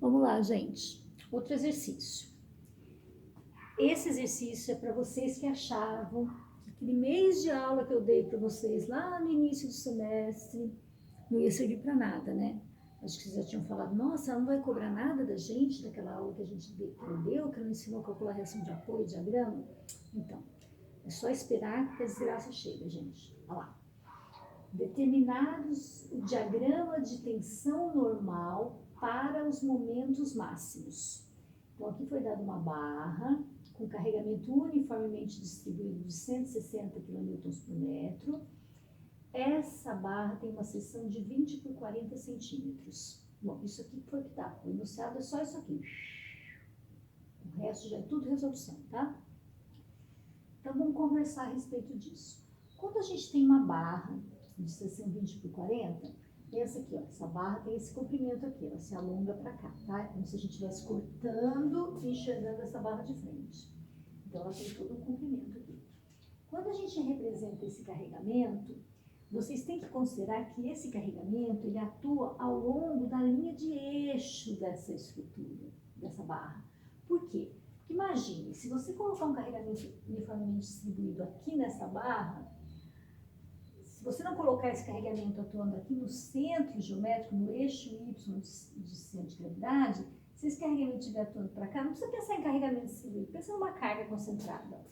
Vamos lá, gente. Outro exercício. Esse exercício é para vocês que achavam que aquele mês de aula que eu dei para vocês lá no início do semestre não ia servir para nada, né? Acho que vocês já tinham falado, nossa, ela não vai cobrar nada da gente, daquela aula que a gente deu, que ela ensinou a calcular a reação de apoio, diagrama. Então, é só esperar que a desgraça chega, gente. Olha lá. Determinados o diagrama de tensão normal para os momentos máximos. Então, aqui foi dada uma barra com carregamento uniformemente distribuído de 160 kN por metro. Essa barra tem uma seção de 20 por 40 centímetros. Bom, isso aqui foi o que dá. O enunciado é só isso aqui. O resto já é tudo resolução, tá? Então, vamos conversar a respeito disso. Quando a gente tem uma barra de seção 20 por 40, essa aqui, ó, essa barra tem esse comprimento aqui, ela se alonga para cá, tá? Como se a gente estivesse cortando e enxergando essa barra de frente. Então, ela tem todo um comprimento aqui. Quando a gente representa esse carregamento, vocês têm que considerar que esse carregamento, ele atua ao longo da linha de eixo dessa estrutura, dessa barra. Por quê? Porque imagine, se você colocar um carregamento uniformemente distribuído aqui nessa barra, se você não colocar esse carregamento atuando aqui no centro geométrico, no eixo Y de centro de gravidade, se esse carregamento estiver atuando para cá, não precisa pensar em carregamento distribuído, pensa numa carga concentrada.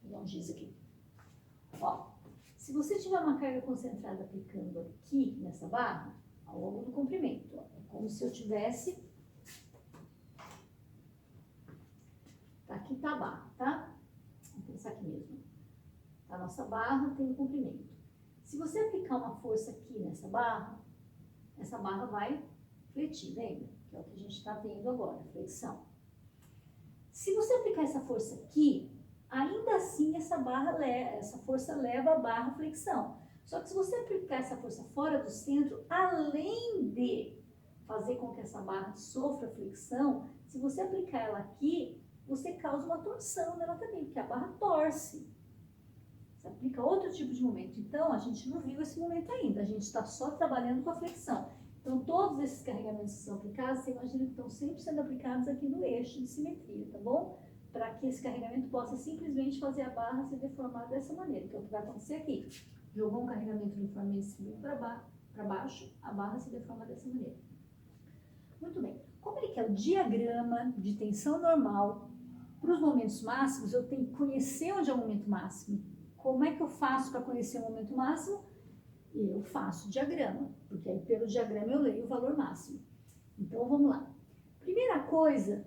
Vou dar um giz aqui. Ó, se você tiver uma carga concentrada aplicando aqui nessa barra, ao longo do comprimento, ó, é como se eu tivesse... Aqui está a barra, tá? Vamos pensar aqui mesmo. A nossa barra tem um comprimento. Se você aplicar uma força aqui nessa barra, essa barra vai fletir, lembra? Que é o que a gente está vendo agora, flexão. Se você aplicar essa força aqui, ainda assim essa força leva a barra à flexão. Só que se você aplicar essa força fora do centro, além de fazer com que essa barra sofra flexão, se você aplicar ela aqui, você causa uma torção nela também, porque a barra torce. Você aplica outro tipo de momento. Então, a gente não viu esse momento ainda. A gente está só trabalhando com a flexão. Então, todos esses carregamentos que são aplicados, você imagina que estão sempre sendo aplicados aqui no eixo de simetria, tá bom? Para que esse carregamento possa simplesmente fazer a barra se deformar dessa maneira, que é o que vai acontecer aqui. Jogou um carregamento uniformemente distribuído para baixo, a barra se deforma dessa maneira. Muito bem. Como ele quer o diagrama de tensão normal, para os momentos máximos, eu tenho que conhecer onde é o momento máximo. Como é que eu faço para conhecer o momento máximo? Eu faço diagrama, porque aí pelo diagrama eu leio o valor máximo. Então, vamos lá. Primeira coisa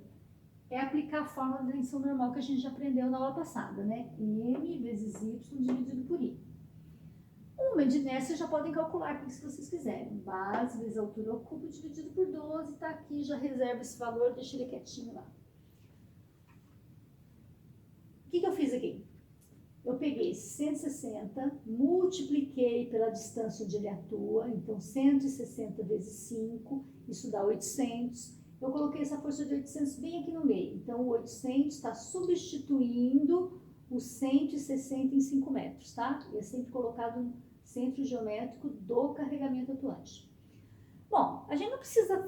é aplicar a fórmula da tensão normal que a gente já aprendeu na aula passada, né? M vezes Y dividido por I. O momento de inércia já podem calcular aqui se vocês quiserem. Base vezes altura ao cubo dividido por 12, tá aqui, já reserva esse valor, deixa ele quietinho lá. O que eu fiz aqui? Eu peguei 160, multipliquei pela distância onde ele atua, então 160 vezes 5, isso dá 800. Eu coloquei essa força de 800 bem aqui no meio, então o 800 está substituindo o 160 em 5 metros, tá? E é sempre colocado no centro geométrico do carregamento atuante. Bom, a gente não precisa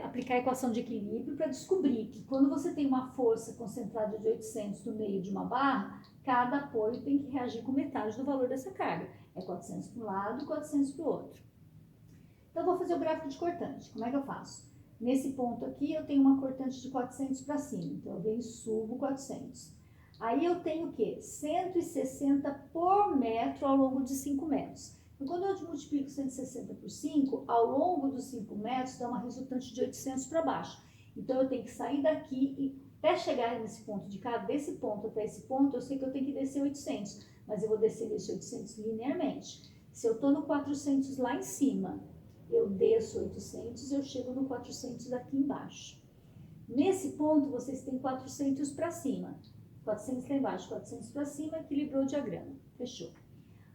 aplicar a equação de equilíbrio para descobrir que quando você tem uma força concentrada de 800 no meio de uma barra, cada apoio tem que reagir com metade do valor dessa carga. É 400 para um lado e 400 para o outro. Então, eu vou fazer o gráfico de cortante. Como é que eu faço? Nesse ponto aqui, eu tenho uma cortante de 400 para cima. Então, eu venho e subo 400. Aí, eu tenho o quê? 160 por metro ao longo de 5 metros. E quando eu multiplico 160 por 5, ao longo dos 5 metros, dá uma resultante de 800 para baixo. Então, eu tenho que sair daqui e até chegar nesse ponto de cá, desse ponto até esse ponto, eu sei que eu tenho que descer 800, mas eu vou descer esse 800 linearmente. Se eu estou no 400 lá em cima, eu desço 800, eu chego no 400 aqui embaixo. Nesse ponto, vocês têm 400 para cima. 400 lá embaixo, 400 para cima, equilibrou o diagrama. Fechou.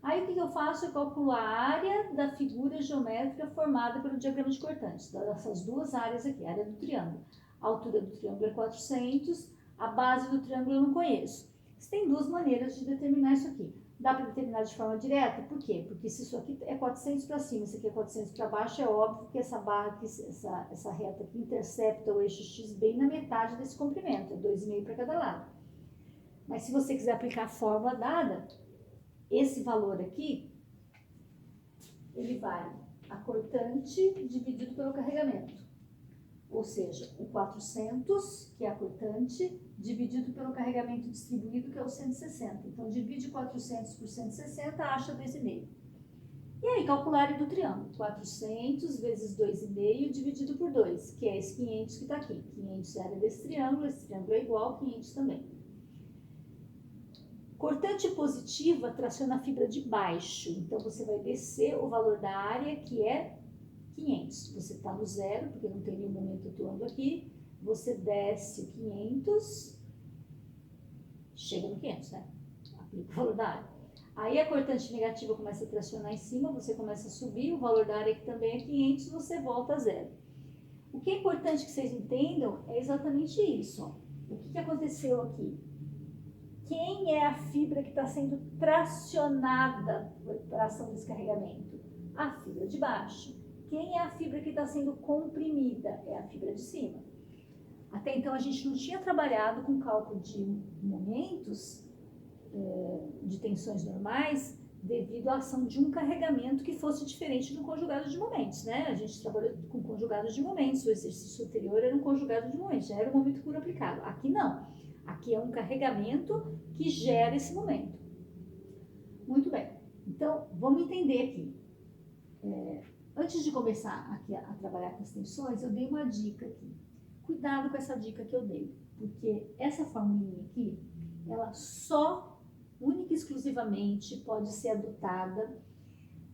Aí, o que eu faço? Eu calculo a área da figura geométrica formada pelo diagrama de cortantes, dessas duas áreas aqui, a área do triângulo. A altura do triângulo é 400, a base do triângulo eu não conheço. Você tem duas maneiras de determinar isso aqui. Dá para determinar de forma direta? Por quê? Porque se isso aqui é 400 para cima, isso aqui é 400 para baixo, é óbvio que essa barra aqui, essa reta aqui intercepta o eixo x bem na metade desse comprimento, é 2,5 para cada lado. Mas se você quiser aplicar a fórmula dada, esse valor aqui, ele vale a cortante dividido pelo carregamento. Ou seja, o 400, que é a cortante, dividido pelo carregamento distribuído, que é o 160. Então, divide 400 por 160, acha 2,5. E aí, calcular a área do triângulo. 400 vezes 2,5 dividido por 2, que é esse 500 que está aqui. 500 é a área desse triângulo, esse triângulo é igual, 500 também. Cortante positiva traciona a fibra de baixo. Então, você vai descer o valor da área, que é 500. Você está no zero, porque não tem nenhum momento atuando aqui. Você desce o 500, chega no 500, né? Aplica o valor da área. Aí a cortante negativa começa a tracionar em cima, você começa a subir, o valor da área que também é 500, você volta a zero. O que é importante que vocês entendam é exatamente isso. Ó. O que aconteceu aqui? Quem é a fibra que está sendo tracionada para a ação desse carregamento? A fibra de baixo. Quem é a fibra que está sendo comprimida? É a fibra de cima. Até então a gente não tinha trabalhado com cálculo de momentos, de tensões normais, devido à ação de um carregamento que fosse diferente do conjugado de momentos, né? A gente trabalhou com conjugados de momentos, o exercício anterior era um conjugado de momentos, já era um momento puro aplicado. Aqui não. Aqui é um carregamento que gera esse momento. Muito bem. Então, vamos entender aqui. Antes de começar aqui a trabalhar com as tensões, eu dei uma dica aqui. Cuidado com essa dica que eu dei, porque essa formulinha aqui, ela só, única e exclusivamente, pode ser adotada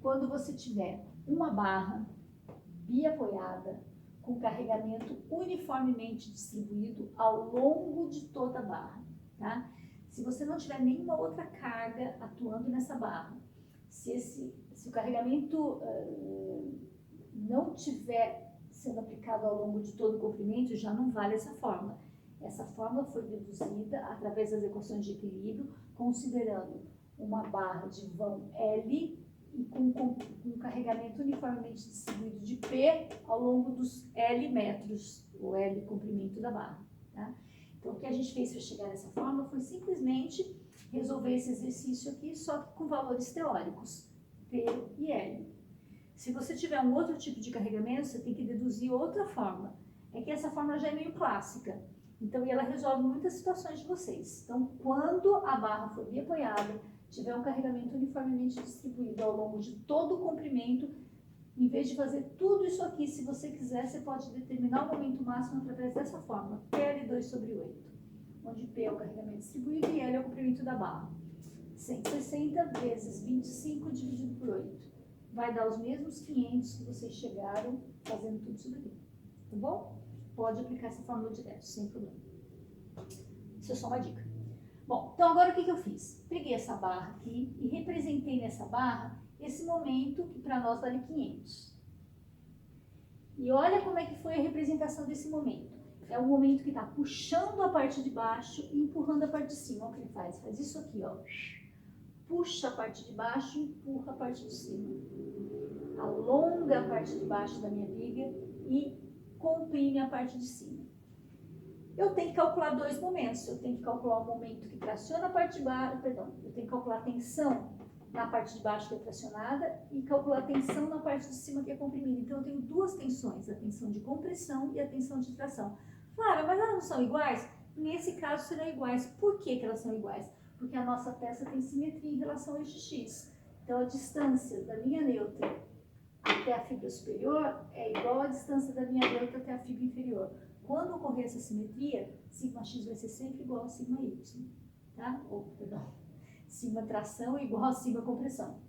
quando você tiver uma barra biapoiada com carregamento uniformemente distribuído ao longo de toda a barra, tá? Se você não tiver nenhuma outra carga atuando nessa barra, se o carregamento não tiver sendo aplicado ao longo de todo o comprimento, já não vale essa fórmula. Essa fórmula foi deduzida através das equações de equilíbrio, considerando uma barra de vão L e com um carregamento uniformemente distribuído de P ao longo dos L metros, o L comprimento da barra. Tá? Então, o que a gente fez para chegar nessa fórmula foi simplesmente resolver esse exercício aqui, só que com valores teóricos, P e L. Se você tiver um outro tipo de carregamento, você tem que deduzir outra fórmula. É que essa fórmula já é meio clássica, então ela resolve muitas situações de vocês. Então, quando a barra for biapoiada, tiver um carregamento uniformemente distribuído ao longo de todo o comprimento, em vez de fazer tudo isso aqui, se você quiser, você pode determinar o momento máximo através dessa fórmula, PL2/8, onde P é o carregamento distribuído e L é o comprimento da barra. 160 vezes 25 dividido por 8. Vai dar os mesmos 500 que vocês chegaram fazendo tudo isso daqui. Tá bom? Pode aplicar essa fórmula direto, sem problema. Isso é só uma dica. Bom, então agora o que eu fiz? Peguei essa barra aqui e representei nessa barra esse momento que para nós vale 500. E olha como é que foi a representação desse momento. É o momento que está puxando a parte de baixo e empurrando a parte de cima. Olha o que ele faz. Faz isso aqui, ó. Puxa a parte de baixo e empurra a parte de cima. Alonga a parte de baixo da minha viga e comprime a parte de cima. Eu tenho que calcular dois momentos. Eu tenho que calcular o momento que traciona a parte de baixo, eu tenho que calcular a tensão na parte de baixo que é tracionada e calcular a tensão na parte de cima que é comprimida. Então eu tenho duas tensões, a tensão de compressão e a tensão de tração. Flávia, mas elas não são iguais? Nesse caso serão iguais. Por que elas são iguais? Porque a nossa peça tem simetria em relação ao eixo X. Então a distância da linha neutra até a fibra superior é igual à distância da linha neutra até a fibra inferior. Quando ocorrer essa simetria, σx vai ser sempre igual a σy, tá? Sigma tração é igual a sigma compressão.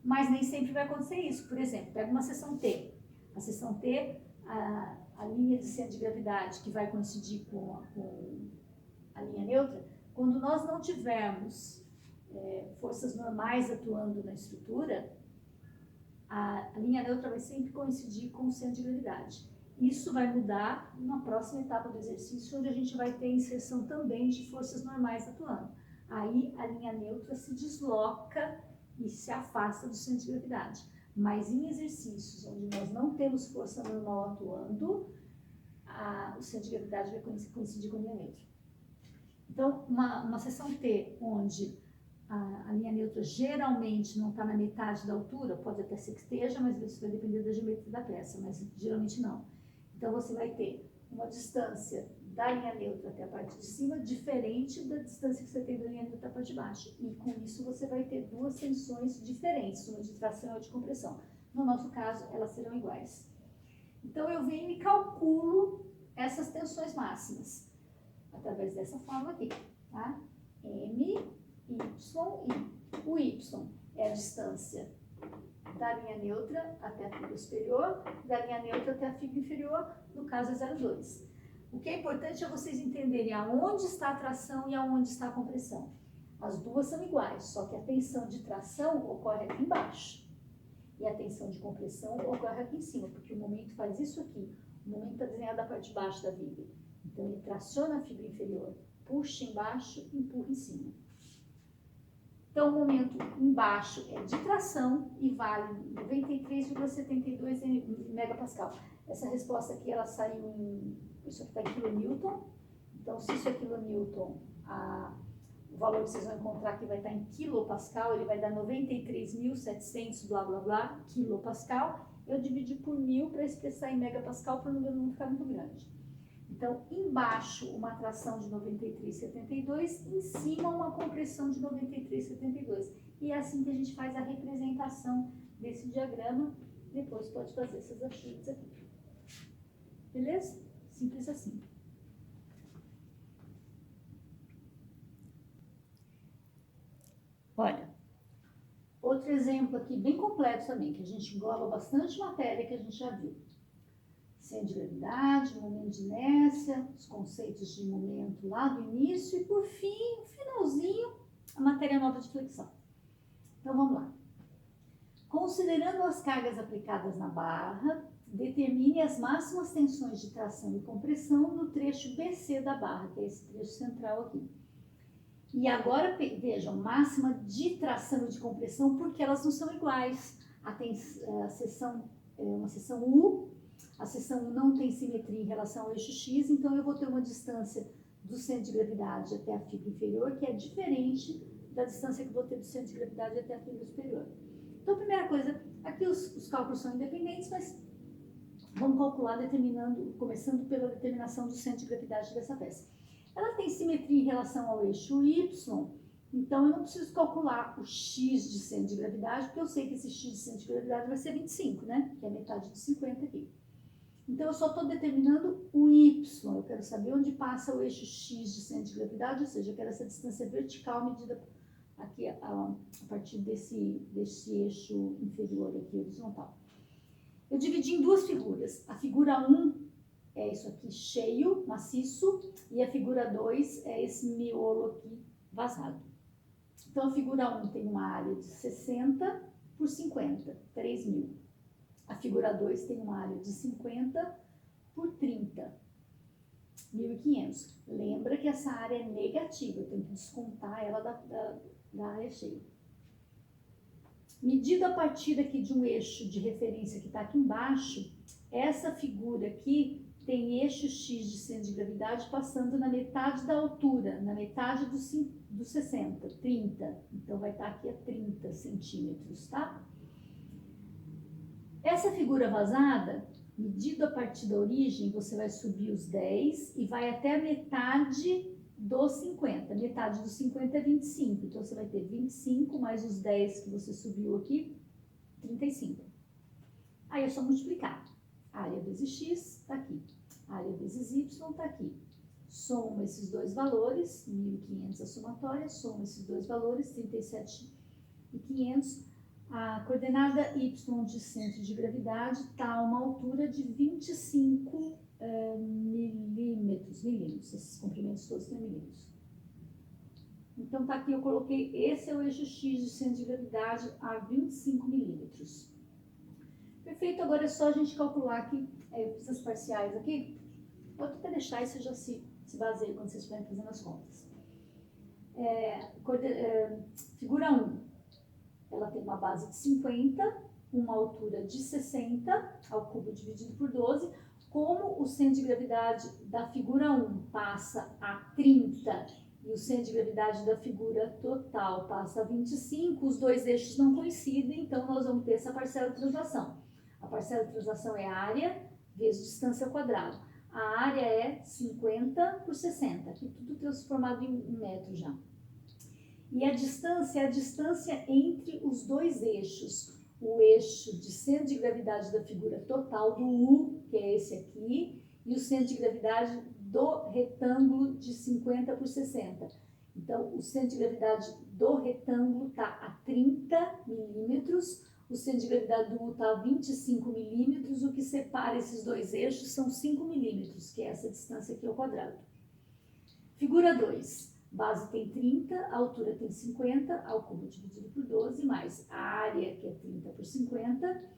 Mas nem sempre vai acontecer isso. Por exemplo, pega uma seção T. A seção T, a linha de centro de gravidade que vai coincidir com a linha neutra, quando nós não tivermos forças normais atuando na estrutura, a linha neutra vai sempre coincidir com o centro de gravidade. Isso vai mudar na próxima etapa do exercício, onde a gente vai ter inserção também de forças normais atuando. aí a linha neutra se desloca e se afasta do centro de gravidade. Mas em exercícios onde nós não temos força normal atuando, o centro de gravidade vai coincidir com a linha neutra. Então, uma seção T, onde a linha neutra geralmente não está na metade da altura, pode até ser que esteja, mas isso vai depender da geometria da peça, mas geralmente não. Então, você vai ter uma distância da linha neutra até a parte de cima, diferente da distância que você tem da linha neutra até a parte de baixo. E com isso você vai ter duas tensões diferentes, uma de tração e outra de compressão. No nosso caso, elas serão iguais. Então, eu venho e calculo essas tensões máximas, através dessa fórmula aqui, tá? M, Y, I. O Y é a distância da linha neutra até a fibra superior, da linha neutra até a fibra inferior, no caso é 0,2. O que é importante é vocês entenderem aonde está a tração e aonde está a compressão. As duas são iguais, só que a tensão de tração ocorre aqui embaixo e a tensão de compressão ocorre aqui em cima, porque o momento faz isso aqui. O momento está desenhado da parte de baixo da viga. Então, ele traciona a fibra inferior, puxa embaixo e empurra em cima. Então, o momento embaixo é de tração e vale 93,72 megapascal. Essa resposta aqui, ela saiu em, isso aqui está em quilonewton. Então, se isso é quilonewton, o valor que vocês vão encontrar aqui vai estar em quilopascal, ele vai dar 93.700, blá, blá, blá, quilopascal. Eu dividi por 1000 para expressar em megapascal, para o número não ficar muito grande. Então, embaixo uma tração de 93,72, em cima uma compressão de 93,72. E é assim que a gente faz a representação desse diagrama. Depois pode fazer essas ajudas aqui. Beleza? Simples assim. Olha, outro exemplo aqui bem completo também, que a gente engloba bastante matéria que a gente já viu. Centro de gravidade, momento de inércia, os conceitos de momento lá do início e, por fim, no finalzinho, a matéria nova de flexão. Então, vamos lá. Considerando as cargas aplicadas na barra, determine as máximas tensões de tração e compressão no trecho BC da barra, que é esse trecho central aqui. E agora, vejam, máxima de tração e de compressão, porque elas não são iguais. A seção é uma seção U. A seção não tem simetria em relação ao eixo X, então eu vou ter uma distância do centro de gravidade até a fibra inferior, que é diferente da distância que eu vou ter do centro de gravidade até a fibra superior. Então, primeira coisa, aqui os cálculos são independentes, mas vamos calcular começando pela determinação do centro de gravidade dessa peça. Ela tem simetria em relação ao eixo Y, então eu não preciso calcular o X de centro de gravidade, porque eu sei que esse X de centro de gravidade vai ser 25, né? Que é metade de 50 aqui. Então, eu só estou determinando o Y, eu quero saber onde passa o eixo X de centro de gravidade, ou seja, eu quero essa distância vertical medida aqui a partir desse eixo inferior aqui, horizontal. Eu dividi em duas figuras. A figura 1 é isso aqui cheio, maciço, e a figura 2 é esse miolo aqui vazado. Então, a figura 1 tem uma área de 60 por 50, 3.000. A figura 2 tem uma área de 50 por 30, 1.500. Lembra que essa área é negativa, eu tenho que descontar ela da área cheia. Medido a partir aqui de um eixo de referência que está aqui embaixo, essa figura aqui tem eixo X de centro de gravidade passando na metade da altura, na metade dos 60, 30. Então, vai estar aqui a 30 centímetros, tá? Essa figura vazada, medido a partir da origem, você vai subir os 10 e vai até a metade dos 50. Metade dos 50 é 25. Então, você vai ter 25 mais os 10 que você subiu aqui, 35. Aí é só multiplicar. A área vezes x está aqui. A área vezes y está aqui. Soma esses dois valores, 1.500 a somatória, soma esses dois valores, 37.500. A coordenada y de centro de gravidade está a uma altura de 25 milímetros. Esses comprimentos todos têm milímetros. Então, tá aqui, eu coloquei, esse é o eixo X de centro de gravidade a 25 milímetros. Perfeito, agora é só a gente calcular aqui, eu fiz as parciais aqui. Pode até deixar e você já se baseia quando vocês estiverem fazendo as contas. Figura 1, ela tem uma base de 50, uma altura de 60 ao cubo dividido por 12. Como o centro de gravidade da figura 1 passa a 30 e o centro de gravidade da figura total passa a 25, os dois eixos não coincidem, então nós vamos ter essa parcela de translação. A parcela de translação é área vezes distância ao quadrado. A área é 50 por 60, aqui tudo transformado em metro já. E a distância é a distância entre os dois eixos. O eixo de centro de gravidade da figura total do U, que é esse aqui, e o centro de gravidade do retângulo de 50 por 60. Então, o centro de gravidade do retângulo está a 30 milímetros, o centro de gravidade do U está a 25 milímetros, o que separa esses dois eixos são 5 milímetros, que é essa distância aqui ao quadrado. Figura 2. Base tem 30, a altura tem 50, ao cubo dividido por 12, mais a área, que é 30 por 50,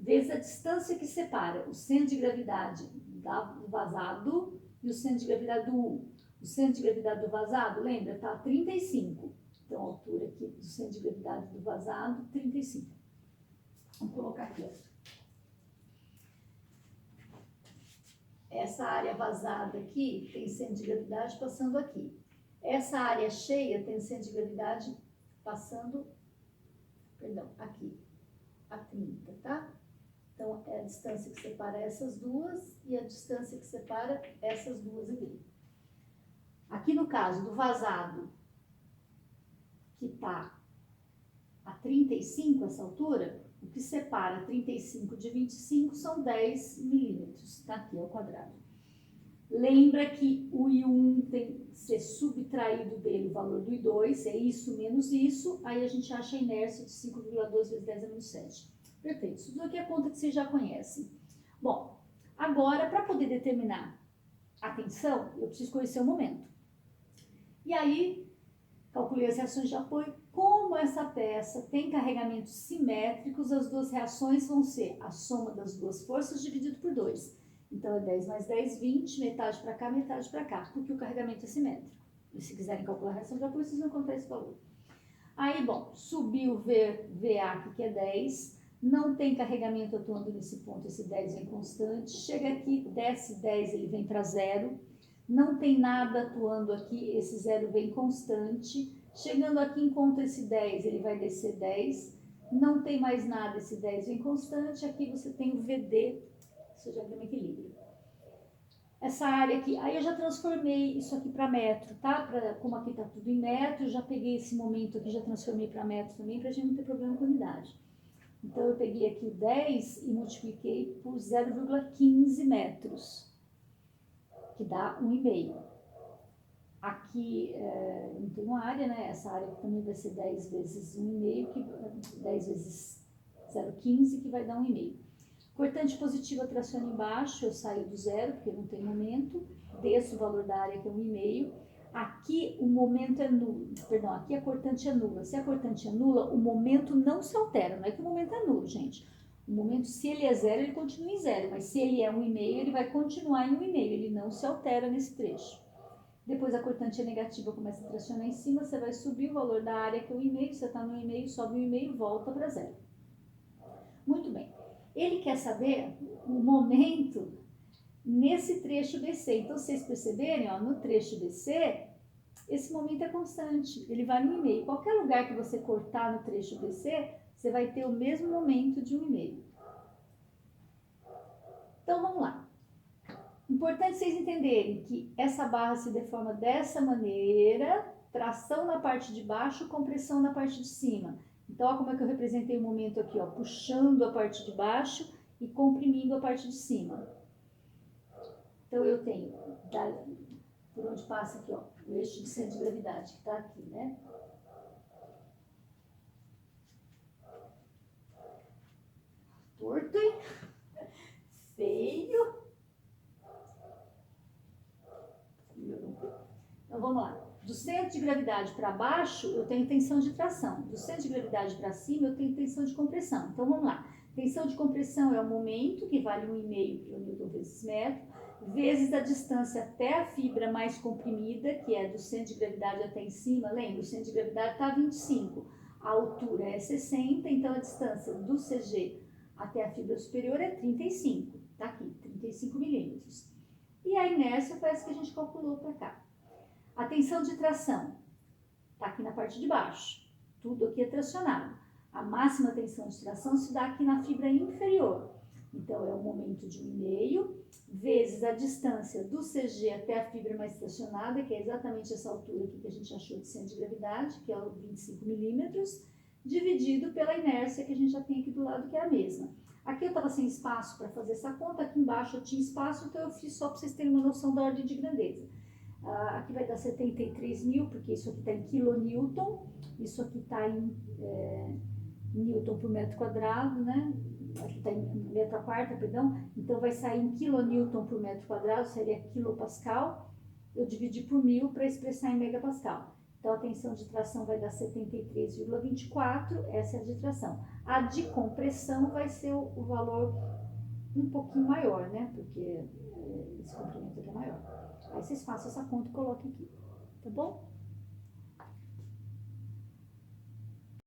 vezes a distância que separa o centro de gravidade do vazado e o centro de gravidade do U. O centro de gravidade do vazado, lembra, está a 35. Então, a altura aqui do centro de gravidade do vazado, 35. Vamos colocar aqui, ó. Essa área vazada aqui tem centro de gravidade passando aqui. Essa área cheia tem centro de gravidade passando, aqui, a 30, tá? Então, é a distância que separa essas duas e a distância que separa essas duas aqui. Aqui no caso do vazado, que está a 35, essa altura, o que separa 35 de 25 são 10 milímetros, tá? Aqui ao quadrado. Lembra que o I1 tem que ser subtraído dele o valor do I2, é isso menos isso, aí a gente acha a inércia de 5,2 vezes 10 a menos 7. Perfeito, isso aqui é a conta que vocês já conhecem. Bom, agora para poder determinar a tensão, eu preciso conhecer o momento. E aí, calculei as reações de apoio. Como essa peça tem carregamentos simétricos, as duas reações vão ser a soma das duas forças dividido por 2. Então, é 10 mais 10, 20, metade para cá, metade para cá, porque o carregamento é simétrico. E se quiserem calcular a reação de apoio, vocês vão encontrar esse valor. Aí, bom, subiu VA aqui, que é 10, não tem carregamento atuando nesse ponto, esse 10 vem constante, chega aqui, desce 10, ele vem para 0, não tem nada atuando aqui, esse 0 vem constante, chegando aqui, encontra esse 10, ele vai descer 10, não tem mais nada, esse 10 vem constante, aqui você tem o VD, isso já tem um equilíbrio. Essa área aqui, aí eu já transformei isso aqui para metro, tá? Como aqui tá tudo em metro, eu já peguei esse momento aqui, já transformei para metro também, para a gente não ter problema com unidade. Então, eu peguei aqui o 10 e multipliquei por 0,15 metros, que dá 1,5. Aqui, não tem uma área, né? Essa área também vai ser 10 vezes 1,5, 10 vezes 0,15, que vai dar 1,5. Cortante positiva traciona embaixo, eu saio do zero, porque não tem momento, desço o valor da área, que é 1,5. Aqui o momento é nulo, perdão, aqui a cortante é nula. Se a cortante é nula, o momento não se altera, não é que o momento é nulo, gente. O momento, se ele é zero, ele continua em zero, mas se ele é 1,5, ele vai continuar em 1,5, ele não se altera nesse trecho. Depois a cortante é negativa, começa a tracionar em cima, você vai subir o valor da área, que é 1,5, você está no 1,5, sobe 1,5, volta para zero. Muito bem. Ele quer saber o momento nesse trecho BC. Então, vocês perceberem, ó, no trecho BC, esse momento é constante, ele vai no 1,5. Qualquer lugar que você cortar no trecho BC, você vai ter o mesmo momento de 1,5. Então, vamos lá. Importante vocês entenderem que essa barra se deforma dessa maneira, tração na parte de baixo, compressão na parte de cima. Então, olha como é que eu representei o momento aqui, ó, puxando a parte de baixo e comprimindo a parte de cima. Então, eu tenho, por onde passa aqui, ó, o eixo de centro de gravidade, que está aqui, né? Torto, hein? Feio. Então, vamos lá. Do centro de gravidade para baixo, eu tenho tensão de tração. Do centro de gravidade para cima, eu tenho tensão de compressão. Então, vamos lá. Tensão de compressão é o momento, que vale 1,5 kN vezes metro, vezes a distância até a fibra mais comprimida, que é do centro de gravidade até em cima. Lembra, o centro de gravidade está a 25, a altura é 60, então a distância do CG até a fibra superior é 35, tá aqui, 35 milímetros. E a inércia foi essa que a gente calculou para cá. A tensão de tração está aqui na parte de baixo, tudo aqui é tracionado. A máxima tensão de tração se dá aqui na fibra inferior. Então, é o momento de 1,5 vezes a distância do CG até a fibra mais tracionada, que é exatamente essa altura aqui que a gente achou de centro de gravidade, que é o 25 milímetros, dividido pela inércia que a gente já tem aqui do lado, que é a mesma. Aqui eu estava sem espaço para fazer essa conta, aqui embaixo eu tinha espaço, então eu fiz só para vocês terem uma noção da ordem de grandeza. Aqui vai dar 73 mil, porque isso aqui está em quilonewton, isso aqui está em newton por metro quadrado, né? Aqui está em metro a quarta, perdão, então vai sair em kilonewton por metro quadrado, seria quilopascal, eu dividi por 1000 para expressar em megapascal. Então a tensão de tração vai dar 73,24, essa é a de tração. A de compressão vai ser o valor um pouquinho maior, né? Porque esse comprimento aqui é maior. Aí vocês façam essa conta e coloquem aqui, tá bom?